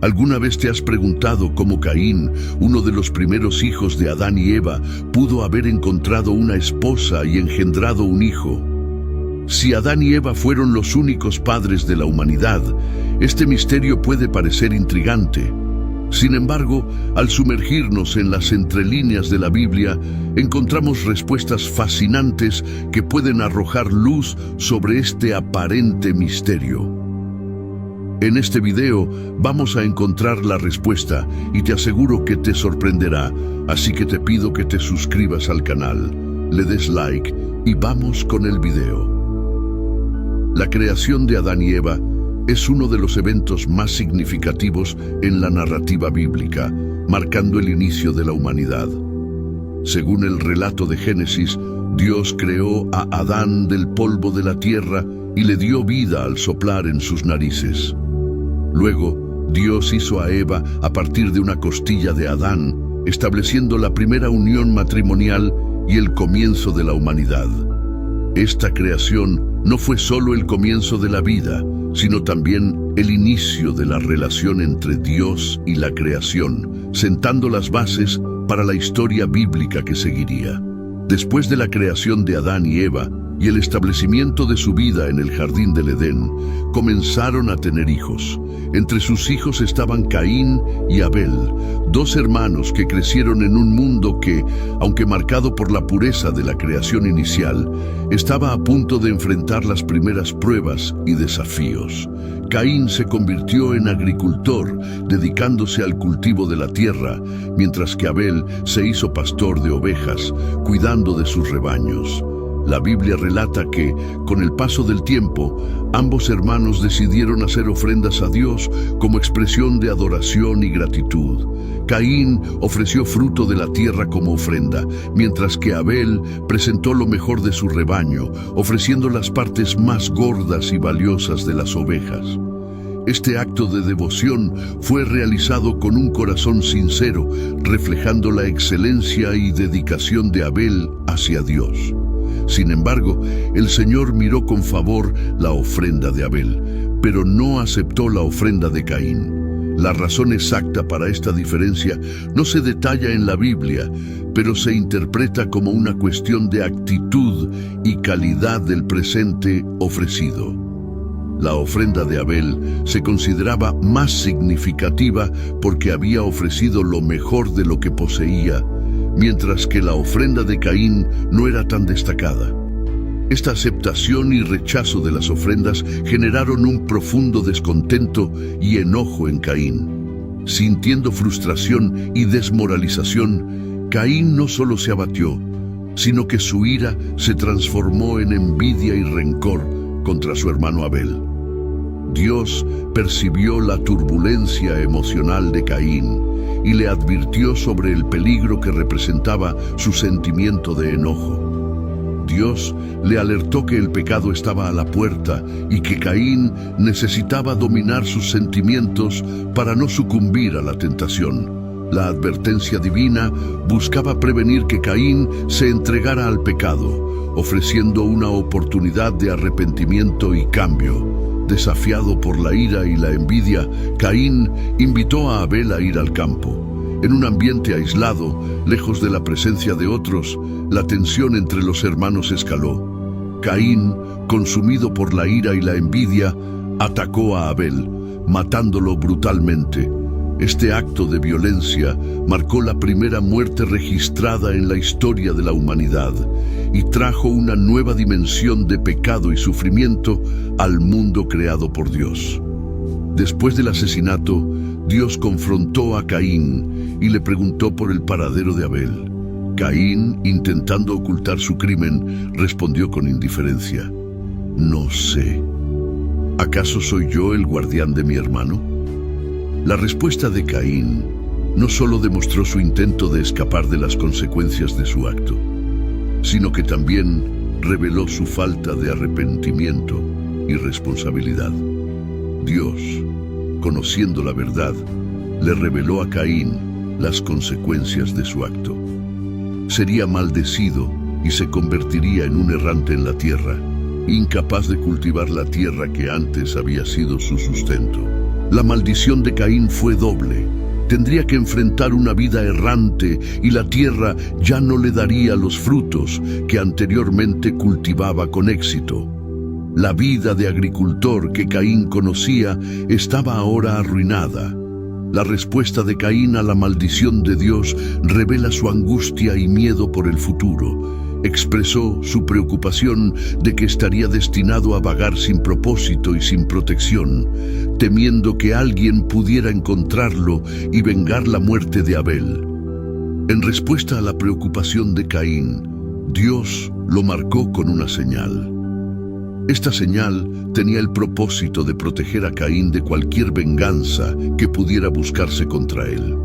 ¿Alguna vez te has preguntado cómo Caín, uno de los primeros hijos de Adán y Eva, pudo haber encontrado una esposa y engendrado un hijo? Si Adán y Eva fueron los únicos padres de la humanidad, este misterio puede parecer intrigante. Sin embargo, al sumergirnos en las entrelíneas de la Biblia, encontramos respuestas fascinantes que pueden arrojar luz sobre este aparente misterio. En este video vamos a encontrar la respuesta y te aseguro que te sorprenderá, así que te pido que te suscribas al canal, le des like y vamos con el video. La creación de Adán y Eva es uno de los eventos más significativos en la narrativa bíblica, marcando el inicio de la humanidad. Según el relato de Génesis, Dios creó a Adán del polvo de la tierra y le dio vida al soplar en sus narices. Luego, Dios hizo a Eva a partir de una costilla de Adán, estableciendo la primera unión matrimonial y el comienzo de la humanidad. Esta creación no fue solo el comienzo de la vida, sino también el inicio de la relación entre Dios y la creación, sentando las bases para la historia bíblica que seguiría. Después de la creación de Adán y Eva y el establecimiento de su vida en el jardín del Edén, comenzaron a tener hijos. Entre sus hijos estaban Caín y Abel, dos hermanos que crecieron en un mundo que, aunque marcado por la pureza de la creación inicial, estaba a punto de enfrentar las primeras pruebas y desafíos. Caín se convirtió en agricultor, dedicándose al cultivo de la tierra, mientras que Abel se hizo pastor de ovejas, cuidando de sus rebaños. La Biblia relata que, con el paso del tiempo, ambos hermanos decidieron hacer ofrendas a Dios como expresión de adoración y gratitud. Caín ofreció fruto de la tierra como ofrenda, mientras que Abel presentó lo mejor de su rebaño, ofreciendo las partes más gordas y valiosas de las ovejas. Este acto de devoción fue realizado con un corazón sincero, reflejando la excelencia y dedicación de Abel hacia Dios. Sin embargo, el Señor miró con favor la ofrenda de Abel, pero no aceptó la ofrenda de Caín. La razón exacta para esta diferencia no se detalla en la Biblia, pero se interpreta como una cuestión de actitud y calidad del presente ofrecido. La ofrenda de Abel se consideraba más significativa porque había ofrecido lo mejor de lo que poseía, mientras que la ofrenda de Caín no era tan destacada. Esta aceptación y rechazo de las ofrendas generaron un profundo descontento y enojo en Caín. Sintiendo frustración y desmoralización, Caín no solo se abatió, sino que su ira se transformó en envidia y rencor contra su hermano Abel. Dios percibió la turbulencia emocional de Caín y le advirtió sobre el peligro que representaba su sentimiento de enojo. Dios le alertó que el pecado estaba a la puerta y que Caín necesitaba dominar sus sentimientos para no sucumbir a la tentación. La advertencia divina buscaba prevenir que Caín se entregara al pecado, ofreciendo una oportunidad de arrepentimiento y cambio. Desafiado por la ira y la envidia, Caín invitó a Abel a ir al campo. En un ambiente aislado, lejos de la presencia de otros, la tensión entre los hermanos escaló. Caín, consumido por la ira y la envidia, atacó a Abel, matándolo brutalmente. Este acto de violencia marcó la primera muerte registrada en la historia de la humanidad y trajo una nueva dimensión de pecado y sufrimiento al mundo creado por Dios. Después del asesinato, Dios confrontó a Caín y le preguntó por el paradero de Abel. Caín, intentando ocultar su crimen, respondió con indiferencia: «No sé. ¿Acaso soy yo el guardián de mi hermano?». La respuesta de Caín no solo demostró su intento de escapar de las consecuencias de su acto, sino que también reveló su falta de arrepentimiento y responsabilidad. Dios, conociendo la verdad, le reveló a Caín las consecuencias de su acto. Sería maldecido y se convertiría en un errante en la tierra, incapaz de cultivar la tierra que antes había sido su sustento. La maldición de Caín fue doble. Tendría que enfrentar una vida errante y la tierra ya no le daría los frutos que anteriormente cultivaba con éxito. La vida de agricultor que Caín conocía estaba ahora arruinada. La respuesta de Caín a la maldición de Dios revela su angustia y miedo por el futuro. Expresó su preocupación de que estaría destinado a vagar sin propósito y sin protección, temiendo que alguien pudiera encontrarlo y vengar la muerte de Abel. En respuesta a la preocupación de Caín, Dios lo marcó con una señal. Esta señal tenía el propósito de proteger a Caín de cualquier venganza que pudiera buscarse contra él.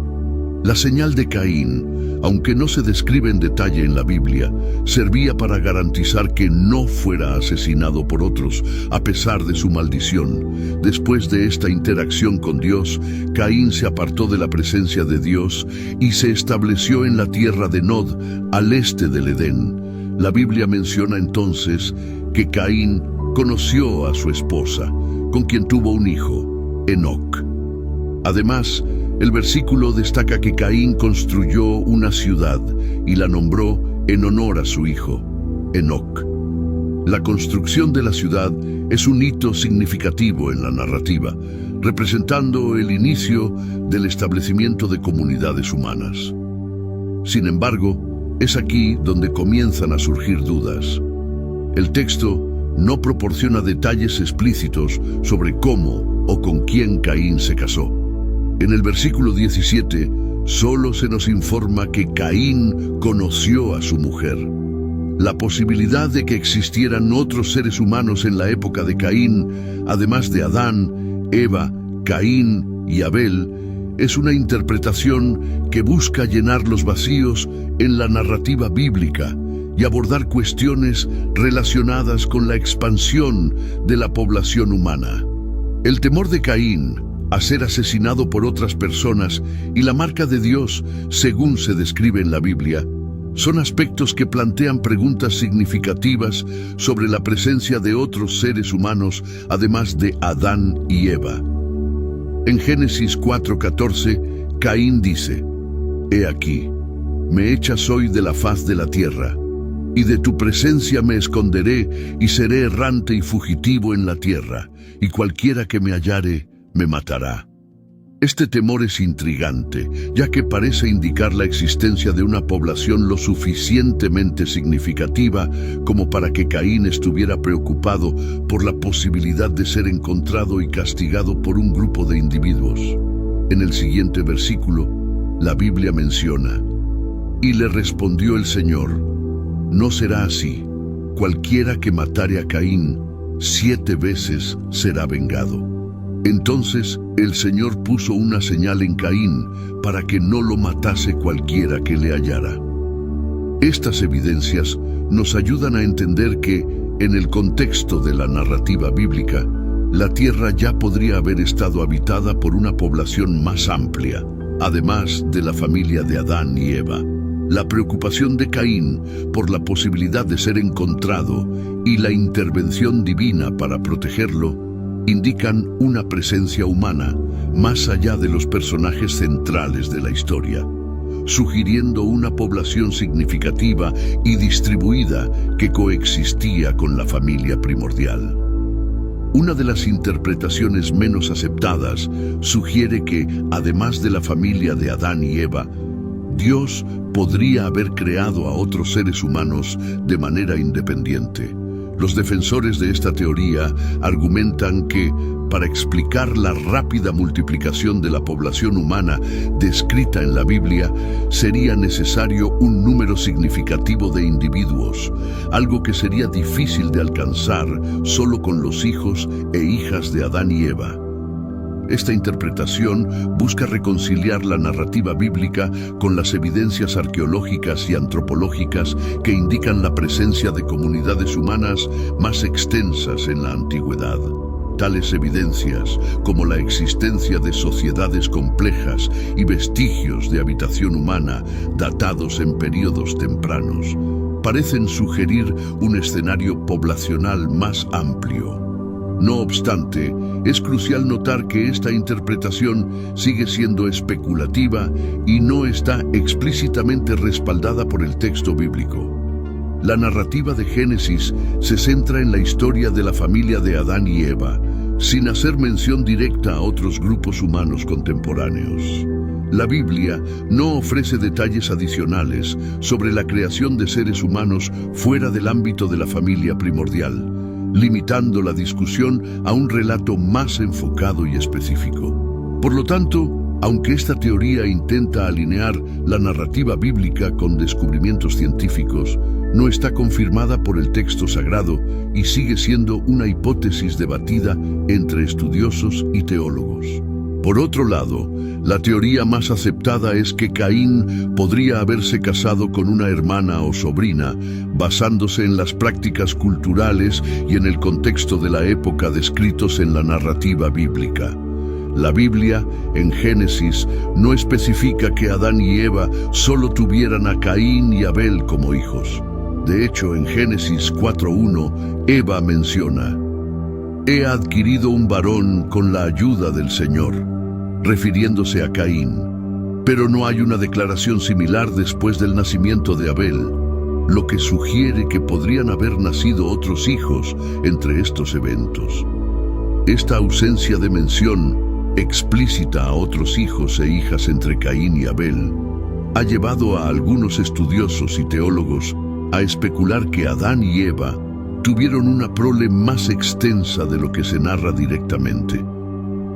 La señal de Caín, aunque no se describe en detalle en la Biblia, servía para garantizar que no fuera asesinado por otros, a pesar de su maldición. Después de esta interacción con Dios, Caín se apartó de la presencia de Dios y se estableció en la tierra de Nod, al este del Edén. La Biblia menciona entonces que Caín conoció a su esposa, con quien tuvo un hijo, Enoc. Además, el versículo destaca que Caín construyó una ciudad y la nombró en honor a su hijo, Enoc. La construcción de la ciudad es un hito significativo en la narrativa, representando el inicio del establecimiento de comunidades humanas. Sin embargo, es aquí donde comienzan a surgir dudas. El texto no proporciona detalles explícitos sobre cómo o con quién Caín se casó. En el versículo 17, solo se nos informa que Caín conoció a su mujer. La posibilidad de que existieran otros seres humanos en la época de Caín, además de Adán, Eva, Caín y Abel, es una interpretación que busca llenar los vacíos en la narrativa bíblica y abordar cuestiones relacionadas con la expansión de la población humana. El temor de Caín a ser asesinado por otras personas y la marca de Dios, según se describe en la Biblia, son aspectos que plantean preguntas significativas sobre la presencia de otros seres humanos, además de Adán y Eva. En Génesis 4:14, Caín dice: «He aquí, me echas hoy de la faz de la tierra, y de tu presencia me esconderé, y seré errante y fugitivo en la tierra, y cualquiera que me hallare, me matará». Este temor es intrigante, ya que parece indicar la existencia de una población lo suficientemente significativa como para que Caín estuviera preocupado por la posibilidad de ser encontrado y castigado por un grupo de individuos. En el siguiente versículo, la Biblia menciona: «Y le respondió el Señor: no será así. Cualquiera que matare a Caín, 7 veces será vengado». Entonces el Señor puso una señal en Caín para que no lo matase cualquiera que le hallara. Estas evidencias nos ayudan a entender que, en el contexto de la narrativa bíblica, la tierra ya podría haber estado habitada por una población más amplia, además de la familia de Adán y Eva. La preocupación de Caín por la posibilidad de ser encontrado y la intervención divina para protegerlo indican una presencia humana más allá de los personajes centrales de la historia, sugiriendo una población significativa y distribuida que coexistía con la familia primordial. Una de las interpretaciones menos aceptadas sugiere que, además de la familia de Adán y Eva, Dios podría haber creado a otros seres humanos de manera independiente. Los defensores de esta teoría argumentan que, para explicar la rápida multiplicación de la población humana descrita en la Biblia, sería necesario un número significativo de individuos, algo que sería difícil de alcanzar solo con los hijos e hijas de Adán y Eva. Esta interpretación busca reconciliar la narrativa bíblica con las evidencias arqueológicas y antropológicas que indican la presencia de comunidades humanas más extensas en la antigüedad. Tales evidencias, como la existencia de sociedades complejas y vestigios de habitación humana datados en períodos tempranos, parecen sugerir un escenario poblacional más amplio. No obstante, es crucial notar que esta interpretación sigue siendo especulativa y no está explícitamente respaldada por el texto bíblico. La narrativa de Génesis se centra en la historia de la familia de Adán y Eva, sin hacer mención directa a otros grupos humanos contemporáneos. La Biblia no ofrece detalles adicionales sobre la creación de seres humanos fuera del ámbito de la familia primordial, limitando la discusión a un relato más enfocado y específico. Por lo tanto, aunque esta teoría intenta alinear la narrativa bíblica con descubrimientos científicos, no está confirmada por el texto sagrado y sigue siendo una hipótesis debatida entre estudiosos y teólogos. Por otro lado, la teoría más aceptada es que Caín podría haberse casado con una hermana o sobrina, basándose en las prácticas culturales y en el contexto de la época descritos en la narrativa bíblica. La Biblia, en Génesis, no especifica que Adán y Eva solo tuvieran a Caín y Abel como hijos. De hecho, en Génesis 4:1, Eva menciona: «He adquirido un varón con la ayuda del Señor», refiriéndose a Caín. Pero no hay una declaración similar después del nacimiento de Abel, lo que sugiere que podrían haber nacido otros hijos entre estos eventos. Esta ausencia de mención explícita a otros hijos e hijas entre Caín y Abel ha llevado a algunos estudiosos y teólogos a especular que Adán y Eva tuvieron una prole más extensa de lo que se narra directamente.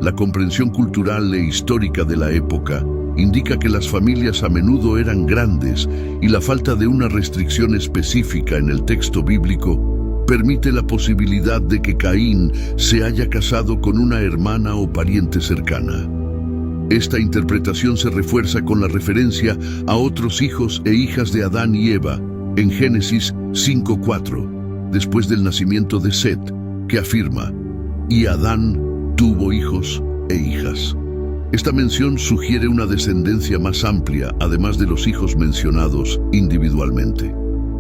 La comprensión cultural e histórica de la época indica que las familias a menudo eran grandes y la falta de una restricción específica en el texto bíblico permite la posibilidad de que Caín se haya casado con una hermana o pariente cercana. Esta interpretación se refuerza con la referencia a otros hijos e hijas de Adán y Eva en Génesis 5:4, después del nacimiento de Set, que afirma: «Y Adán tuvo hijos e hijas». Esta mención sugiere una descendencia más amplia, además de los hijos mencionados individualmente.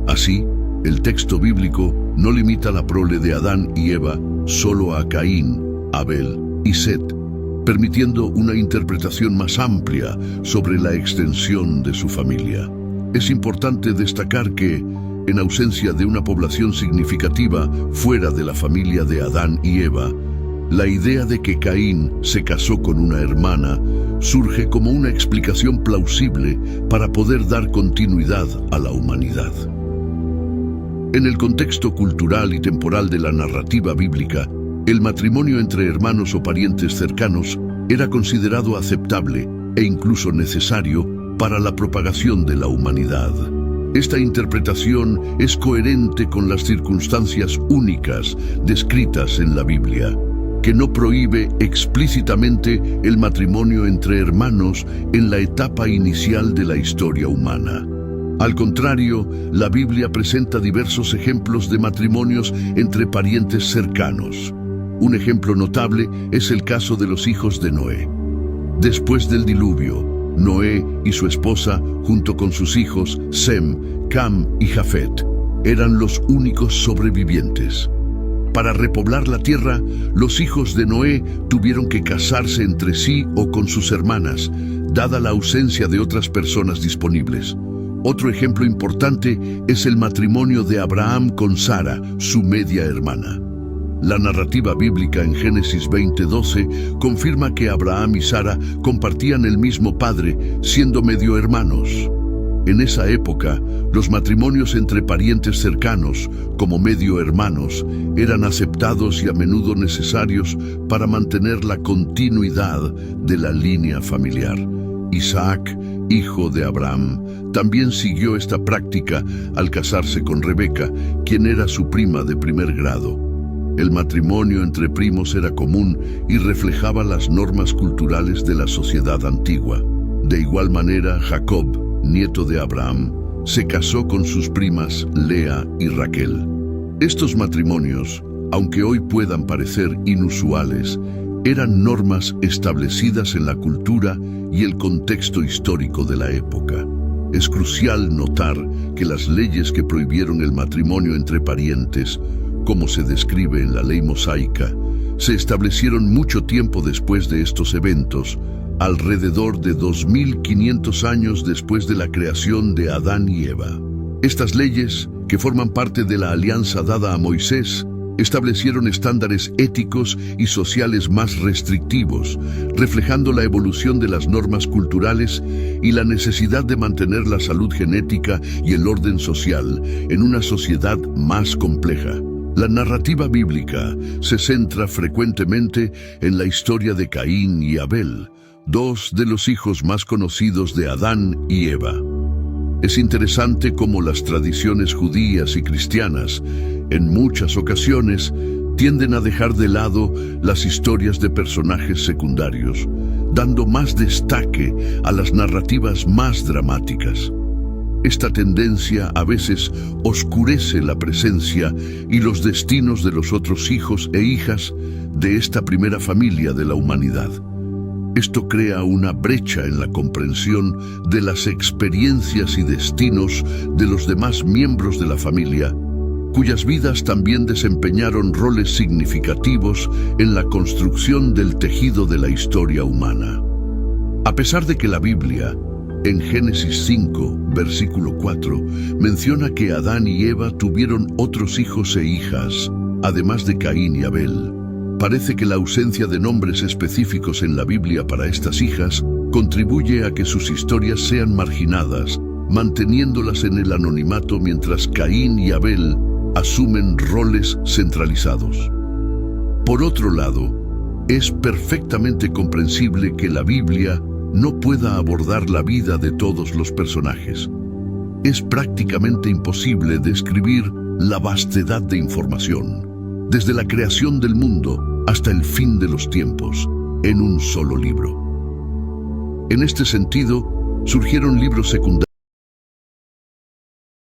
Así, el texto bíblico no limita la prole de Adán y Eva solo a Caín, Abel y Set, permitiendo una interpretación más amplia sobre la extensión de su familia. Es importante destacar que, en ausencia de una población significativa fuera de la familia de Adán y Eva, la idea de que Caín se casó con una hermana surge como una explicación plausible para poder dar continuidad a la humanidad. En el contexto cultural y temporal de la narrativa bíblica, el matrimonio entre hermanos o parientes cercanos era considerado aceptable e incluso necesario para la propagación de la humanidad. Esta interpretación es coherente con las circunstancias únicas descritas en la Biblia, que no prohíbe explícitamente el matrimonio entre hermanos en la etapa inicial de la historia humana. Al contrario, la Biblia presenta diversos ejemplos de matrimonios entre parientes cercanos. Un ejemplo notable es el caso de los hijos de Noé. Después del diluvio, Noé y su esposa, junto con sus hijos Sem, Cam y Jafet, eran los únicos sobrevivientes. Para repoblar la tierra, los hijos de Noé tuvieron que casarse entre sí o con sus hermanas, dada la ausencia de otras personas disponibles. Otro ejemplo importante es el matrimonio de Abraham con Sara, su media hermana. La narrativa bíblica en Génesis 20:12 confirma que Abraham y Sara compartían el mismo padre, siendo medio hermanos. En esa época, los matrimonios entre parientes cercanos, como medio hermanos, eran aceptados y a menudo necesarios para mantener la continuidad de la línea familiar. Isaac, hijo de Abraham, también siguió esta práctica al casarse con Rebeca, quien era su prima de primer grado. El matrimonio entre primos era común y reflejaba las normas culturales de la sociedad antigua. De igual manera, Jacob, nieto de Abraham, se casó con sus primas Lea y Raquel. Estos matrimonios, aunque hoy puedan parecer inusuales, eran normas establecidas en la cultura y el contexto histórico de la época. Es crucial notar que las leyes que prohibieron el matrimonio entre parientes, como se describe en la ley mosaica, se establecieron mucho tiempo después de estos eventos, alrededor de 2500 años después de la creación de Adán y Eva. Estas leyes, que forman parte de la alianza dada a Moisés, establecieron estándares éticos y sociales más restrictivos, reflejando la evolución de las normas culturales y la necesidad de mantener la salud genética y el orden social en una sociedad más compleja. La narrativa bíblica se centra frecuentemente en la historia de Caín y Abel, dos de los hijos más conocidos de Adán y Eva. Es interesante cómo las tradiciones judías y cristianas, en muchas ocasiones, tienden a dejar de lado las historias de personajes secundarios, dando más destaque a las narrativas más dramáticas. Esta tendencia a veces oscurece la presencia y los destinos de los otros hijos e hijas de esta primera familia de la humanidad. Esto crea una brecha en la comprensión de las experiencias y destinos de los demás miembros de la familia, cuyas vidas también desempeñaron roles significativos en la construcción del tejido de la historia humana. A pesar de que la Biblia, en Génesis 5, versículo 4, menciona que Adán y Eva tuvieron otros hijos e hijas, además de Caín y Abel, parece que la ausencia de nombres específicos en la Biblia para estas hijas contribuye a que sus historias sean marginadas, manteniéndolas en el anonimato mientras Caín y Abel asumen roles centralizados. Por otro lado, es perfectamente comprensible que la Biblia no pueda abordar la vida de todos los personajes. Es prácticamente imposible describir la vastedad de información, desde la creación del mundo hasta el fin de los tiempos, en un solo libro. En este sentido, surgieron libros secundarios